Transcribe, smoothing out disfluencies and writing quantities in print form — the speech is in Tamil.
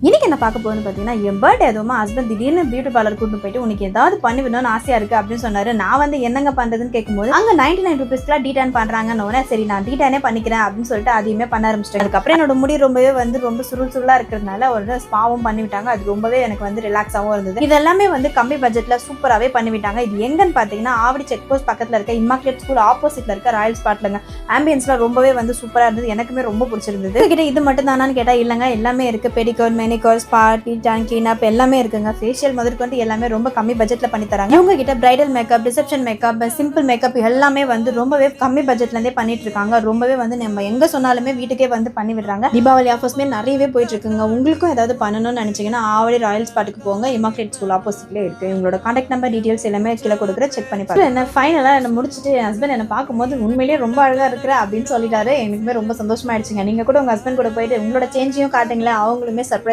இன்னைக்கு என்ன பார்க்க போகுதுன்னு பார்த்தீங்கன்னா, என் பர்த்டே அதுவுமா ஹஸ்பண்ட் திடீர்னு பியூட்டி பார்லர் கூட்டிட்டு போயிட்டு உனக்கு ஏதாவது பண்ணி விடணும்னு ஆசையா இருக்கு அப்படின்னு சொன்னாரு. நான் வந்து என்னங்க பண்றதுன்னு கேட்கும்போது அங்க 99 ரூபீஸ்க்குலாம் டீடான் பண்றாங்கன்னு சரி நான் டீடானே பண்ணிக்கிறேன் அப்படின்னு சொல்லிட்டு அதையுமே பண்ண ஆரம்பிச்சிட்டேன். அதுக்கப்புறம் என்னோட முடி ரொம்பவே வந்து ரொம்ப சுருளா இருக்கிறதுனால ஒரு ஸ்பாவும் பண்ணி விட்டாங்க. அது ரொம்பவே எனக்கு வந்து ரிலாக்ஸாகவும் இருந்தது. இது எல்லாமே வந்து கம்மி பட்ஜெட்ல சூப்பராகவே பண்ணி விட்டாங்க. இது எங்கன்னு பார்த்தீங்கன்னா ஆவடி செக் போஸ்ட் பக்கத்தில் இருக்க இம்மாக்குலேட் ஸ்கூல் ஆப்போசிட்ல இருக்க ராயல் ஸ்பாட்லங்க. ஆம்பியன்ஸ்லாம் ரொம்பவே வந்து சூப்பரா இருந்தது. எனக்குமே ரொம்ப பிடிச்சிருந்தது. கிட்ட இது மட்டும் தானான்னு கேட்டா இல்லங்க, எல்லாமே இருக்கு. Pedicure, manicure, spa, clean up எல்லாமே இருக்குங்க. ஃபேஷியல் முதற்கொண்டு எல்லாமே ரொம்ப கம்மி பட்ஜெட்ல பண்ணி தராங்க. இவங்க கிட்ட bridal makeup, reception makeup, simple makeup எல்லாமே வந்து ரொம்பவே கம்மி பட்ஜெட்ல இருந்தே பண்ணிட்டு இருக்காங்க. ரொம்பவே வந்து நம்ம எங்க சொன்னாலுமே வீட்டுக்கே வந்து பண்ணி விடுறாங்க. தீபாவளி ஆஃபர்ஸ்மே நிறையவே போயிட்டு இருக்குங்க. உங்களுக்கும் ஏதாவது பண்ணணும்னு நினைச்சீங்கன்னா ஆவடி ராயல் ஸ்பாட்டுக்கு போங்க. இம்மாக்குலேட் ஸ்கூல் ஆப்போசிட்ல இருக்கு. உங்களோட கான்டாக்ட் நம்பர் டீடைல்ஸ் எல்லாமே கீழே கொடுக்குற செக் பண்ணி பாருங்க. என்ன ஃபைனலா என்ன முடிச்சிட்டு என் ஹஸ்பண்ட் என்ன பார்க்கும்போது உண்மையிலேயே ரொம்ப அழகா இருக்கிற அப்படின்னு சொல்லிட்டாரு. எனக்குமே ரொம்ப சந்தோஷமா ஆயிடுச்சுங்க. நீங்க கூட உங்க ஹஸ்பண்ட் கூட போயிட்டு உங்களோட சேஞ்சையும் காட்டுங்களேன். அவங்களுமே சர்ப்ரைஸ்